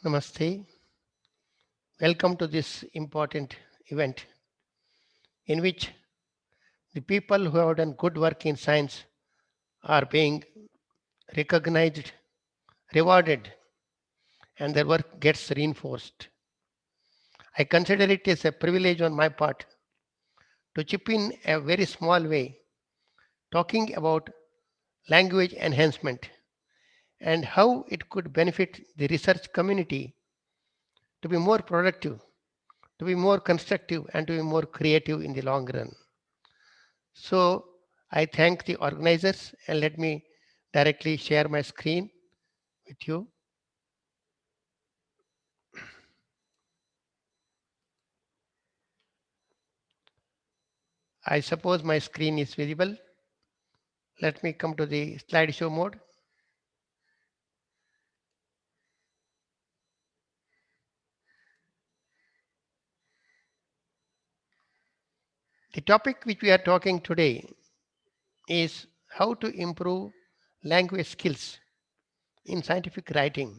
Namaste. Welcome to this important event in which the people who have done good work in science are being recognized, rewarded, and their work gets reinforced. I consider it as a privilege on my part to chip in a very small way, talking about language enhancement and how it could benefit the research community to be more productive, to be more constructive, and to be more creative in the long run. So I thank the organizers and let me directly share my screen with you. I suppose my screen is visible. Let me come to the slideshow mode. The topic which we are talking today is how to improve language skills in scientific writing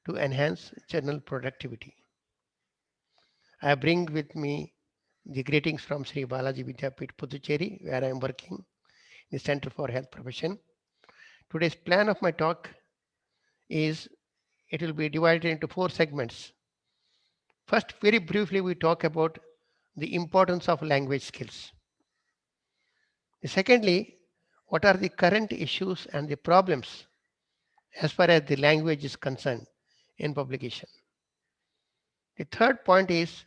to enhance journal productivity. I bring with me the greetings from Sri Balaji Vidyapit Puducherry, where I am working in the Center for Health Profession. Today's plan of my talk is it will be divided into four segments. First, very briefly, we talk about the importance of language skills. Secondly, what are the current issues and the problems as far as the language is concerned in publication. The third point is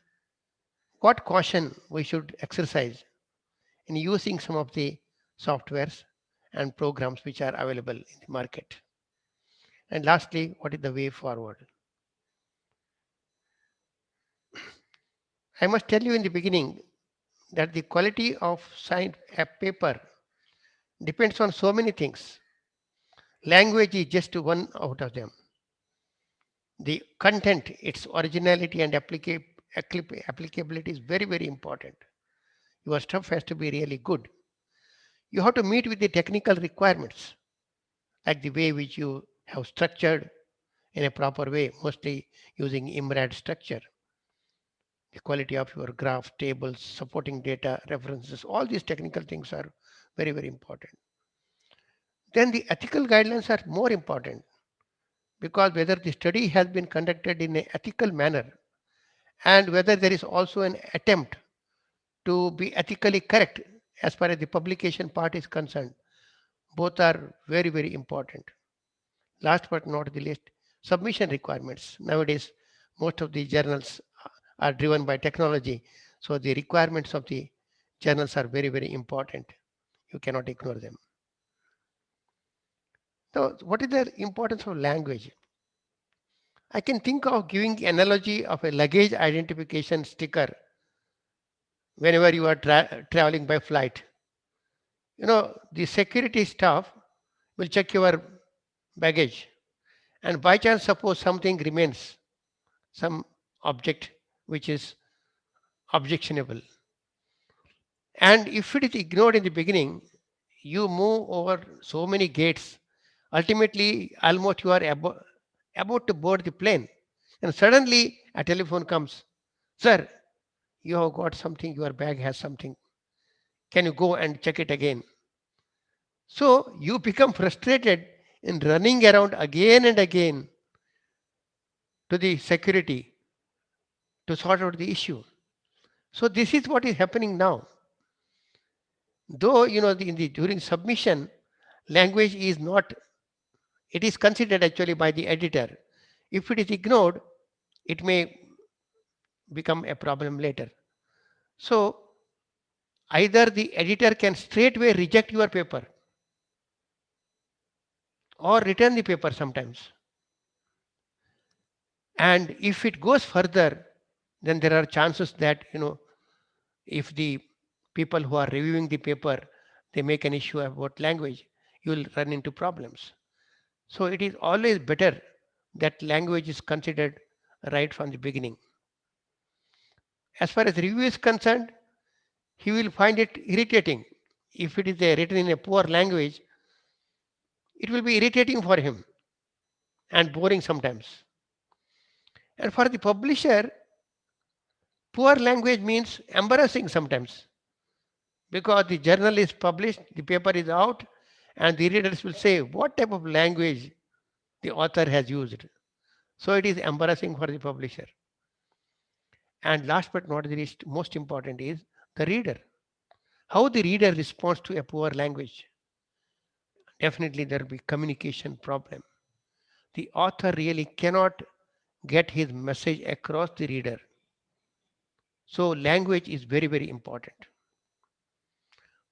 what caution we should exercise in using some of the softwares and programs which are available in the market. And lastly, what is the way forward? I must tell you in the beginning that the quality of science a paper depends on so many things. Language is just one out of them. The content, its originality and applicability is very, very important. Your stuff has to be really good. You have to meet with the technical requirements, like the way which you have structured in a proper way, mostly using IMRAD structure. The quality of your graph, tables, supporting data, references, all these technical things are very, very important. Then the ethical guidelines are more important because whether the study has been conducted in an ethical manner and whether there is also an attempt to be ethically correct as far as the publication part is concerned. Both are very, very important. Last but not the least, submission requirements. Nowadays, most of the journals are driven by technology. So the requirements of the journals are very, very important. You cannot ignore them. So what is the importance of language? I can think of giving the analogy of a luggage identification sticker whenever you are traveling by flight. The security staff will check your baggage, and by chance, suppose something remains, some object which is objectionable, and if it is ignored in the beginning, you move over so many gates. Ultimately, almost you are about to board the plane, and suddenly a telephone comes. Sir, you have got something, your bag has something. Can you go and check it again? So you become frustrated in running around again and again to the security to sort out the issue. So this is what is happening now. Though during submission, language is not. It is considered actually by the editor. If it is ignored, it may become a problem later. So either the editor can straightway reject your paper or return the paper sometimes. And if it goes further, then there are chances that if the people who are reviewing the paper they make an issue about language, you will run into problems. So it is always better that language is considered right from the beginning. As far as review is concerned, he will find it irritating. If it is written in a poor language, it will be irritating for him and boring sometimes. And for the publisher, poor language means embarrassing sometimes because the journal is published, the paper is out, and the readers will say what type of language the author has used. So it is embarrassing for the publisher. And last but not the least, most important is the reader. How the reader responds to a poor language. Definitely there will be communication problem. The author really cannot get his message across the reader. So language is very, very important.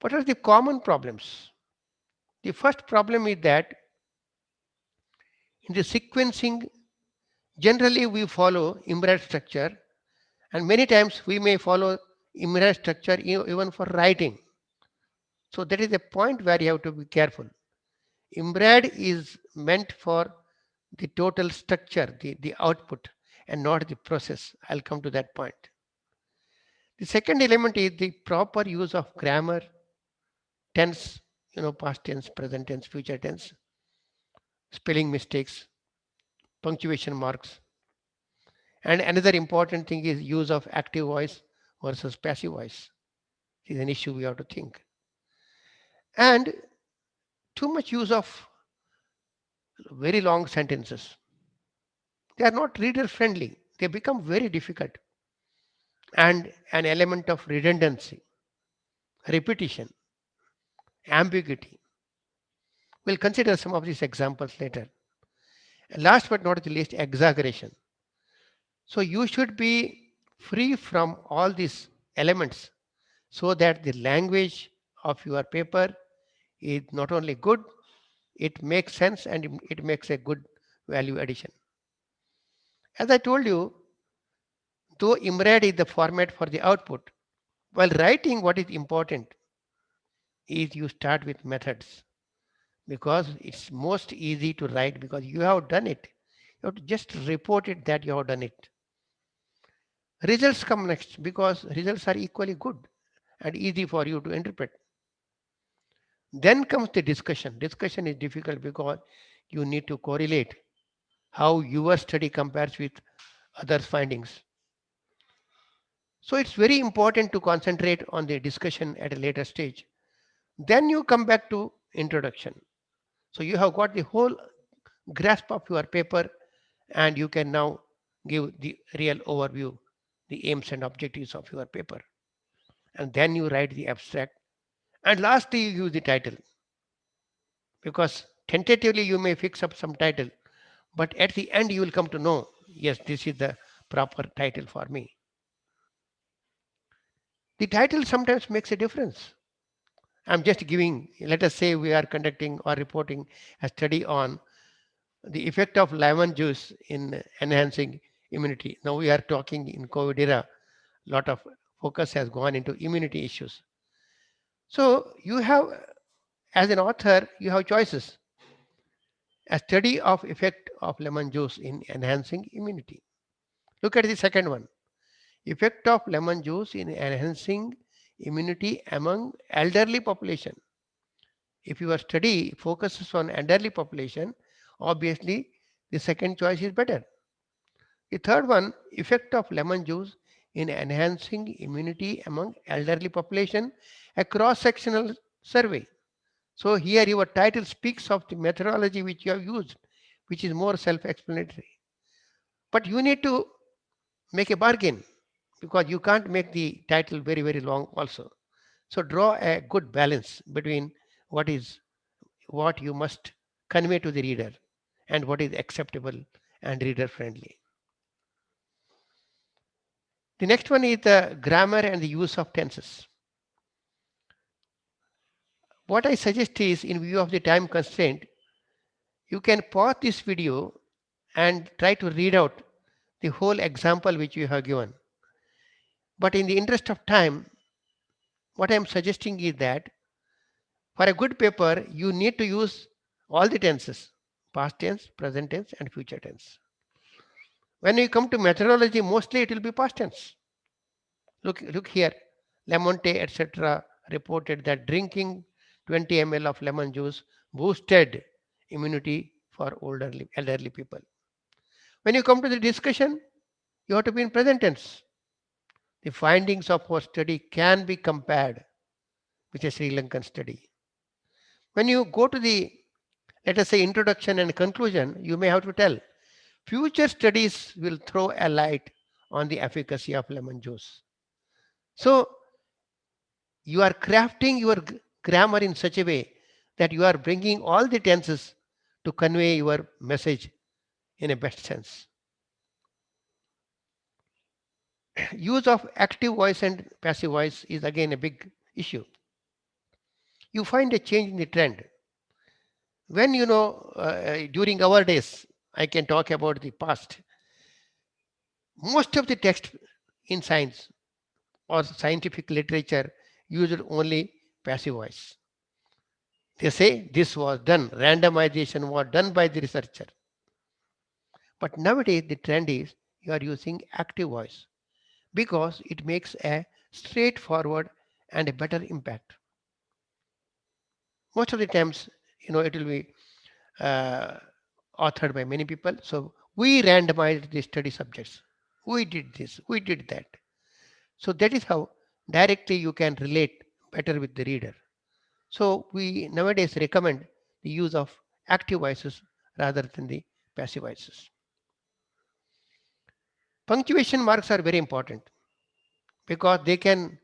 What are the common problems? The first problem is that in the sequencing, generally we follow Imrat structure, and many times we may follow Imrat structure even for writing. So that is a point where you have to be careful. Imbrad is meant for the total structure, the output, and not the process. I'll come to that point. The second element is the proper use of grammar, tense, past tense, present tense, future tense, spelling mistakes, punctuation marks. And another important thing is use of active voice versus passive voice. This is an issue we have to think. And too much use of very long sentences. They are not reader friendly. They become very difficult. And an element of redundancy, repetition, ambiguity. We'll consider some of these examples later. And last but not the least, exaggeration. So you should be free from all these elements so that the language of your paper is not only good, it makes sense and it makes a good value addition. As I told you, though IMRAD is the format for the output, while writing what is important is you start with methods because it's most easy to write because you have done it. You have to just report it that you have done it. Results come next because results are equally good and easy for you to interpret. Then comes the discussion. Discussion is difficult because you need to correlate how your study compares with others' findings. So it's very important to concentrate on the discussion at a later stage. Then you come back to introduction. So you have got the whole grasp of your paper and you can now give the real overview, the aims and objectives of your paper. And then you write the abstract. And lastly, you use the title because tentatively you may fix up some title, but at the end you will come to know, yes, this is the proper title for me. The title sometimes makes a difference. I'm just giving, let us say we are conducting or reporting a study on the effect of lemon juice in enhancing immunity. Now we are talking in COVID era, lot of focus has gone into immunity issues. So you have, as an author, you have choices. A study of effect of lemon juice in enhancing immunity. Look at the second one. Effect of lemon juice in enhancing immunity among elderly population. If your study focuses on elderly population, obviously the second choice is better. The third one, effect of lemon juice in enhancing immunity among elderly population, a cross-sectional survey. So here your title speaks of the methodology which you have used, which is more self-explanatory. But you need to make a bargain because you can't make the title very, very long also. So draw a good balance between what is what you must convey to the reader and what is acceptable and reader friendly. The next one is the grammar and the use of tenses. What I suggest is, in view of the time constraint, you can pause this video and try to read out the whole example which you have given. But in the interest of time, what I am suggesting is that for a good paper, you need to use all the tenses, past tense, present tense, and future tense. When you come to methodology, mostly it will be past tense. Look here. Lamonte, etc., reported that drinking 20 ml of lemon juice boosted immunity for elderly people. When you come to the discussion, You have to be in present tense. The findings of our study can be compared with a Sri Lankan study. When you go to the, let us say, introduction and conclusion, you may have to tell future studies will throw a light on the efficacy of lemon juice. So you are crafting your grammar in such a way that you are bringing all the tenses to convey your message in a best sense. Use of active voice and passive voice is again a big issue. You find a change in the trend. When during our days, I can talk about the past. Most of the text in science or scientific literature used only passive voice. They say this was done, randomization was done by the researcher. But nowadays the trend is you are using active voice because it makes a straightforward and a better impact. Most of the times, it will be uh, authored by many people. So we randomized the study subjects. We did this, we did that. So that is how directly you can relate better with the reader. So we nowadays recommend the use of active voices rather than the passive voices. Punctuation marks are very important because they can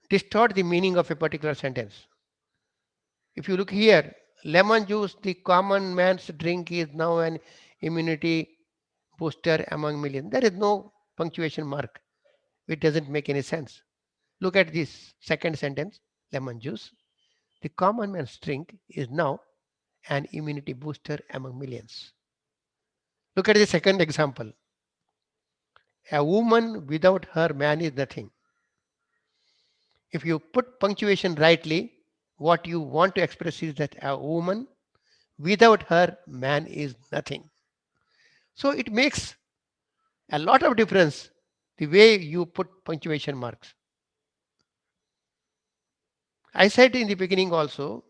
distort the meaning of a particular sentence. If you look here, lemon juice, the common man's drink, is now an immunity booster among millions. There is no punctuation mark. It doesn't make any sense. Look at this second sentence, lemon juice. The common man's drink is now an immunity booster among millions. Look at the second example. A woman without her man is nothing. If you put punctuation rightly, what you want to express is that a woman without her man is nothing. So it makes a lot of difference the way you put punctuation marks. I said in the beginning also,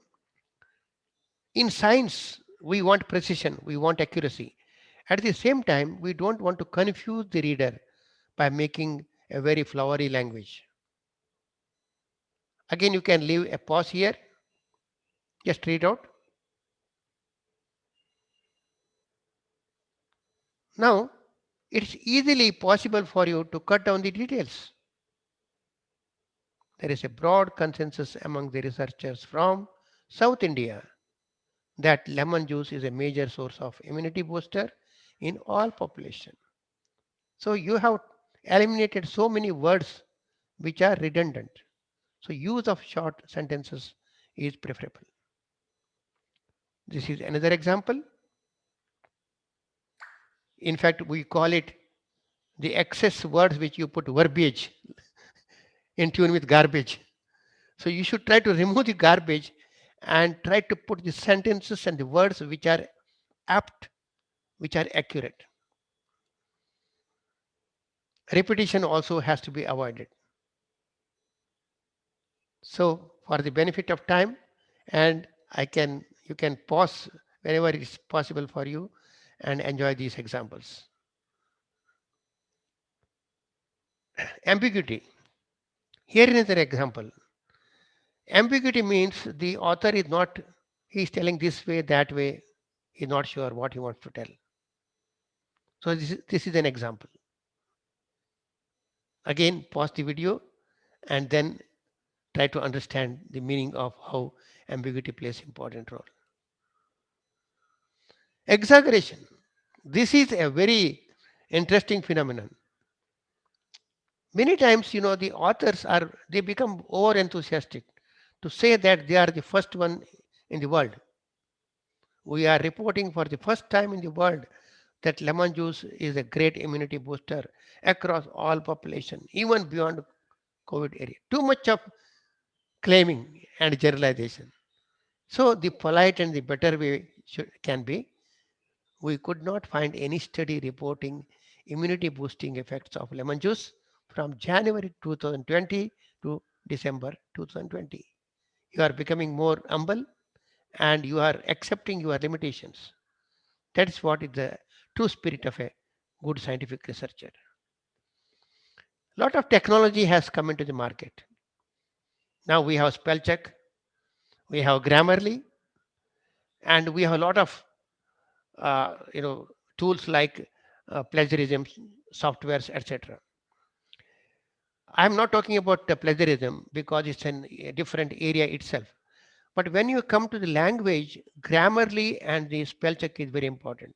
in science, we want precision, we want accuracy. At the same time, we don't want to confuse the reader by making a very flowery language. Again, you can leave a pause here, just read out. Now, it's easily possible for you to cut down the details. There is a broad consensus among the researchers from South India that lemon juice is a major source of immunity booster in all population. So you have eliminated so many words which are redundant. So use of short sentences is preferable. This is another example. In fact, we call it the excess words which you put verbiage in tune with garbage. So you should try to remove the garbage and try to put the sentences and the words which are apt, which are accurate. Repetition also has to be avoided. So for the benefit of time, and you can pause whenever it is possible for you and enjoy these examples. Ambiguity. Here is an example. Ambiguity means the author is not, he is telling this way, that way, he's not sure what he wants to tell. So this is an example. Again, pause the video and then try to understand the meaning of how ambiguity plays important role. Exaggeration. This is a very interesting phenomenon. Many times, the authors they become over enthusiastic to say that they are the first one in the world. We are reporting for the first time in the world that lemon juice is a great immunity booster across all population, even beyond COVID area. Too much of claiming and generalization. So the polite and the better way can be, we could not find any study reporting immunity boosting effects of lemon juice from January 2020 to December 2020. You are becoming more humble and you are accepting your limitations. That is what is the true spirit of a good scientific researcher. A lot of technology has come into the market. Now we have spell check, we have Grammarly, and we have a lot of tools like plagiarism softwares, etc. I'm not talking about the plagiarism because it's a different area itself. But when you come to the language, Grammarly and the spell check is very important.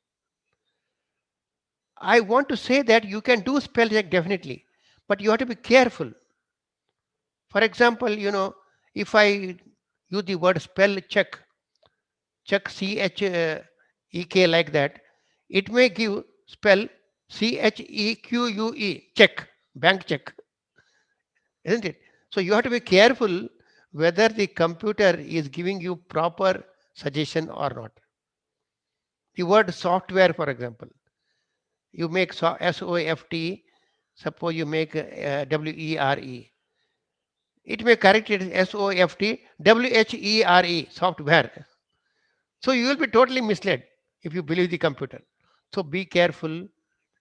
I want to say that you can do spell check definitely, but you have to be careful. For example, if I use the word spell check, check CHEK like that, it may give spell CHEQUE, check, bank check, isn't it? So you have to be careful whether the computer is giving you proper suggestion or not. The word software, for example, you make SOFT, suppose you make WERE. It may correct it as SOFT, WHERE, software. So you will be totally misled if you believe the computer. So be careful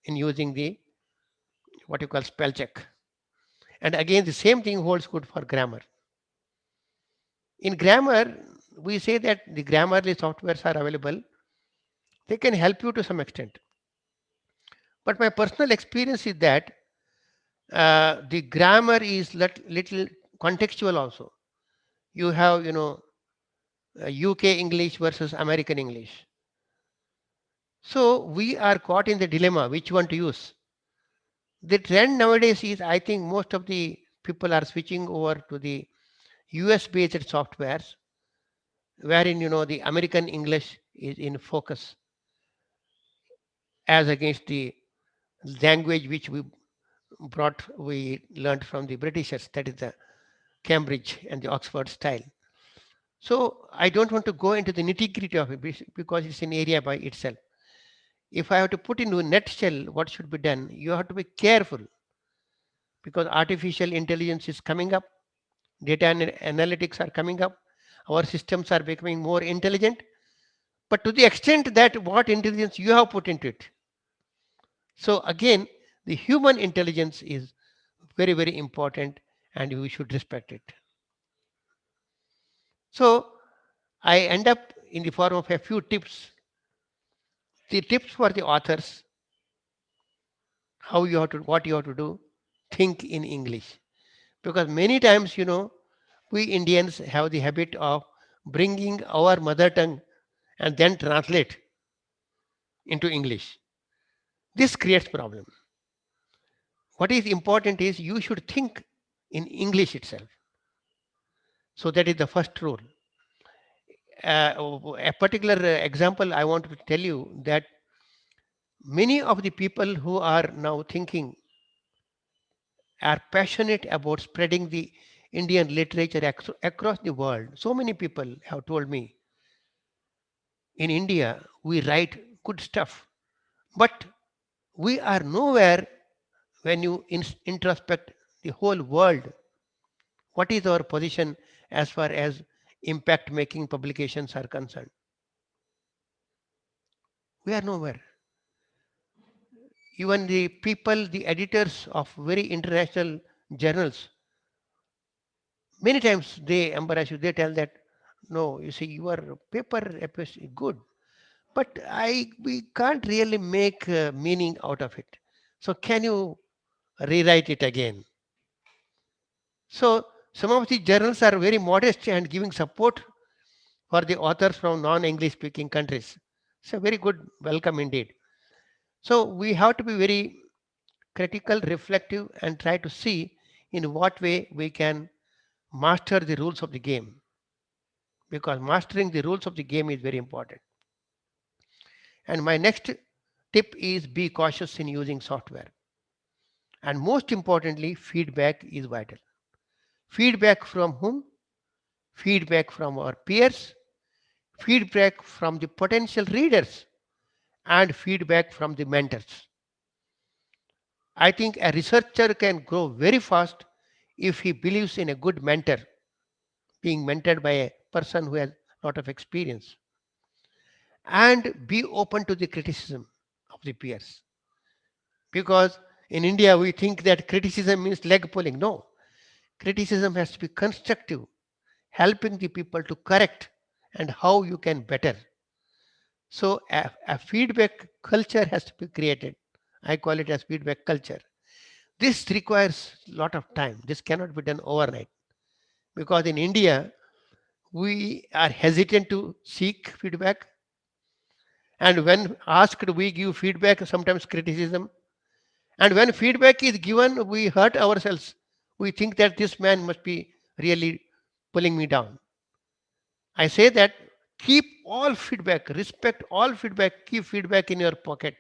in using the what you call spell check. And again, the same thing holds good for grammar. In grammar, we say that the Grammarly softwares are available. They can help you to some extent. But my personal experience is that the grammar is little contextual also. You have, UK English versus American English. So we are caught in the dilemma which one to use. The trend nowadays is I think most of the people are switching over to the US based softwares wherein the American English is in focus as against the language which we learned from the Britishers, that is the Cambridge and the Oxford style. So I don't want to go into the nitty gritty of it because it's an area by itself. If I have to put into a nutshell what should be done, you have to be careful because artificial intelligence is coming up, data analytics are coming up, our systems are becoming more intelligent, but to the extent that what intelligence you have put into it. So again, the human intelligence is very, very important and we should respect it. So I end up in the form of a few tips. The tips for the authors, how you have to, what you have to do, think in English. Because many times, we Indians have the habit of bringing our mother tongue and then translate into English. This creates problem. What is important is you should think in English itself. So that is the first rule. A particular example I want to tell you that many of the people who are now thinking are passionate about spreading the Indian literature across the world. So many people have told me in India we write good stuff, but we are nowhere when you introspect the whole world. What is our position as far as impact making publications are concerned? We are nowhere. Even the people, the editors of very international journals, many times they embarrass you. They tell that, no, you see, your paper appears good, but we can't really make meaning out of it. So can you rewrite it again? So some of the journals are very modest and giving support for the authors from non-English speaking countries. It's a very good welcome indeed. So we have to be very critical, reflective, and try to see in what way we can master the rules of the game, because mastering the rules of the game is very important. And my next tip is be cautious in using software. And most importantly, feedback is vital. Feedback from whom? Feedback from our peers, feedback from the potential readers, and feedback from the mentors. I think a researcher can grow very fast if he believes in a good mentor, being mentored by a person who has a lot of experience, and be open to the criticism of the peers. Because In India, we think that criticism means leg pulling. No, criticism has to be constructive, helping the people to correct and how you can better. So a feedback culture has to be created. I call it as feedback culture. This requires a lot of time. This cannot be done overnight because in India we are hesitant to seek feedback, and when asked we give feedback, sometimes criticism, and when feedback is given we hurt ourselves. We think that this man must be really pulling me down. I say that keep all feedback, respect all feedback, keep feedback in your pocket,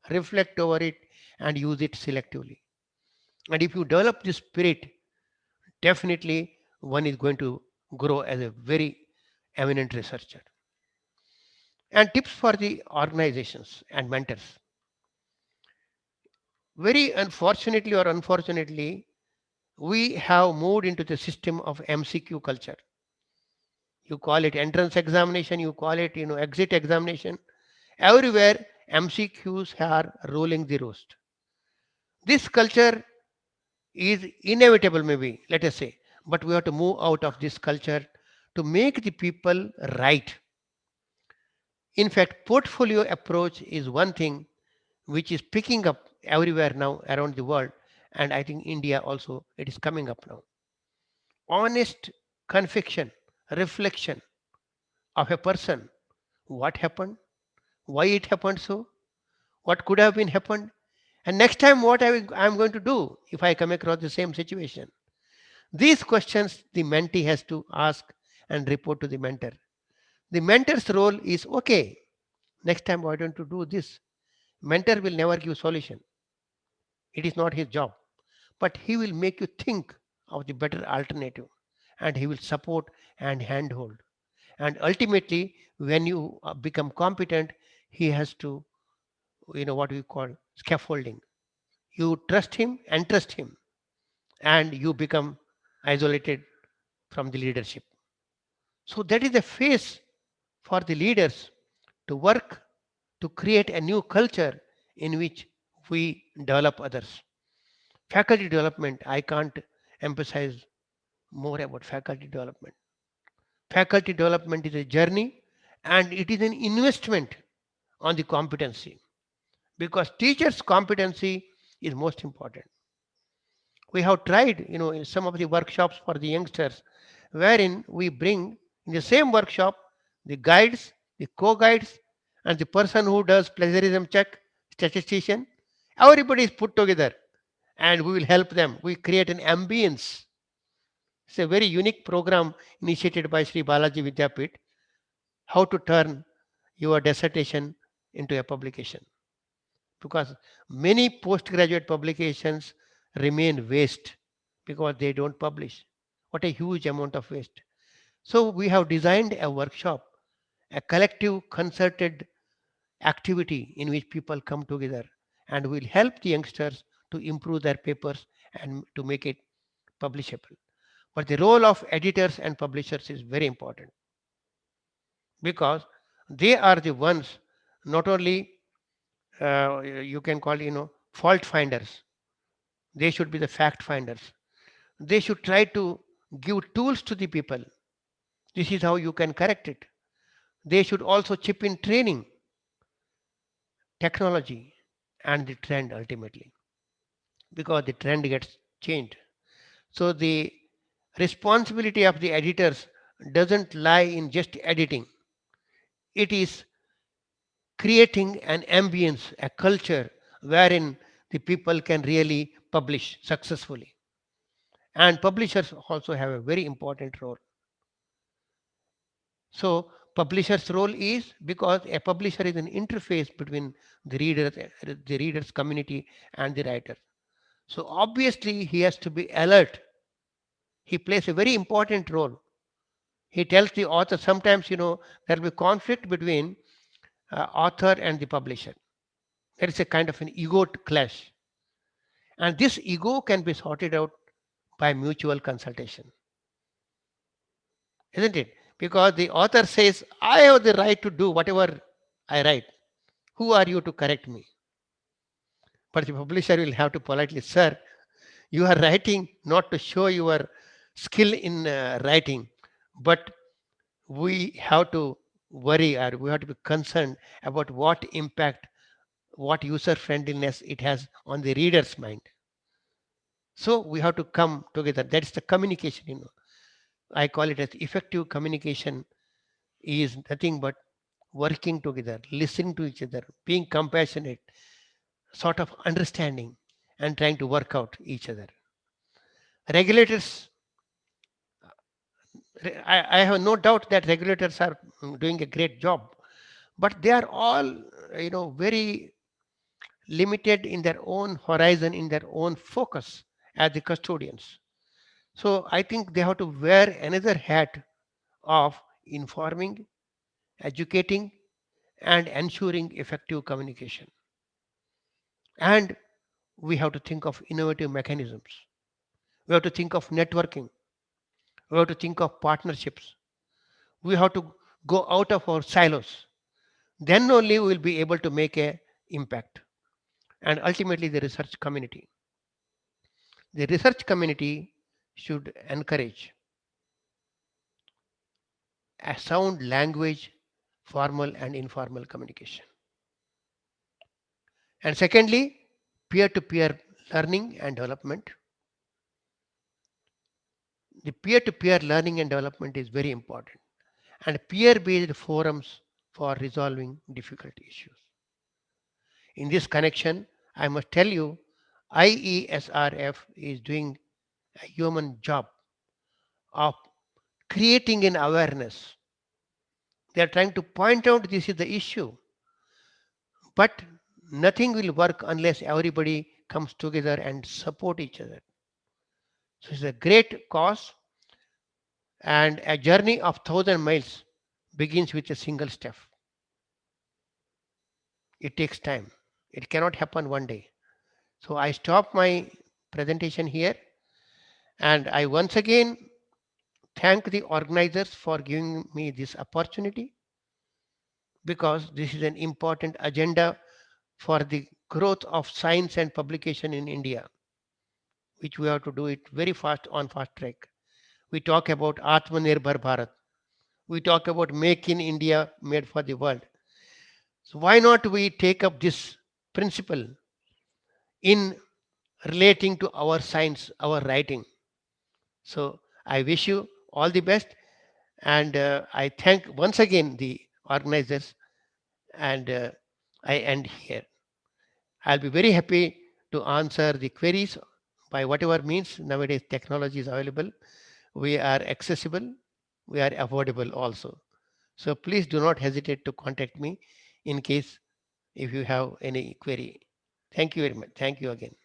reflect over it, and use it selectively. And if you develop this spirit, definitely one is going to grow as a very eminent researcher. And tips for the organizations and mentors. Very unfortunately or unfortunately, we have moved into the system of MCQ culture. You call it entrance examination, you call it exit examination. Everywhere MCQs are ruling the roost. This culture is inevitable, maybe, let us say, but we have to move out of this culture to make the people right. In fact, portfolio approach is one thing which is picking up everywhere now around the world, and I think India also it is coming up now. Honest confection, reflection of a person, what happened, why it happened so, what could have been happened, and next time what I'm going to do if I come across the same situation. These questions the mentee has to ask and report to the mentor. The mentor's role is okay. Next time, why don't you do this? Mentor will never give solution. It is not his job, but he will make you think of the better alternative, and he will support and handhold. And ultimately, when you become competent, he has to, what we call scaffolding. You trust him and trust him, and you become isolated from the leadership. So that is a phase for the leaders to work to create a new culture in which we develop others. Faculty development, I can't emphasize more about faculty development. Faculty development is a journey and it is an investment on the competency because teachers' competency is most important. We have tried, in some of the workshops for the youngsters, wherein we bring in the same workshop the guides, the co-guides, and the person who does plagiarism check, statistician. Everybody is put together, and we will help them. We create an ambience. It's a very unique program initiated by Sri Balaji Vidyapit. How to turn your dissertation into a publication, because many postgraduate publications remain waste because they don't publish. What a huge amount of waste. So we have designed a workshop, a collective concerted activity in which people come together and will help the youngsters to improve their papers and to make it publishable. But the role of editors and publishers is very important because they are the ones not only you can call fault finders. They should be the fact finders. They should try to give tools to the people. This is how you can correct it. They should also chip in training, technology, and the trend ultimately, because the trend gets changed. So the responsibility of the editors doesn't lie in just editing. It is creating an ambience, a culture wherein the people can really publish successfully. And publishers also have a very important role. So publisher's role is because a publisher is an interface between the readers community and the writer. So obviously he has to be alert. He plays a very important role. He tells the author sometimes there will be conflict between author and the publisher. There is a kind of an ego clash, and this ego can be sorted out by mutual consultation, isn't it? Because the author says, I have the right to do whatever I write. Who are you to correct me? But the publisher will have to politely, sir, you are writing not to show your skill in writing, but we have to worry or we have to be concerned about what impact, what user friendliness it has on the reader's mind. So we have to come together. That's the communication, I call it as effective communication is nothing but working together, listening to each other, being compassionate, sort of understanding and trying to work out each other. Regulators, I have no doubt that regulators are doing a great job, but they are all, very limited in their own horizon, in their own focus as the custodians. So I think they have to wear another hat of informing, educating, and ensuring effective communication. And we have to think of innovative mechanisms. We have to think of networking. We have to think of partnerships. We have to go out of our silos. Then only we will be able to make a impact. And ultimately, the research community. The research community should encourage a sound language, formal and informal communication. And secondly, peer to peer learning and development. The peer to peer learning and development is very important, and peer based forums for resolving difficult issues. In this connection, I must tell you, IESRF is doing a human job of creating an awareness. They are trying to point out this is the issue, but nothing will work unless everybody comes together and support each other. So it's a great cause, and a journey of 1,000 miles begins with a single step. It takes time. It cannot happen one day. So I stop my presentation here, and I once again thank the organizers for giving me this opportunity, because this is an important agenda for the growth of science and publication in India, which we have to do it very fast on fast track. We talk about Atmanirbhar Bharat. We talk about Make in India, made for the world. So why not we take up this principle in relating to our science, our writing? So I wish you all the best, and I thank once again the organizers, and I end here. I'll be very happy to answer the queries by whatever means. Nowadays technology is available. We are accessible. We are affordable also. So please do not hesitate to contact me in case if you have any query. Thank you very much. Thank you again.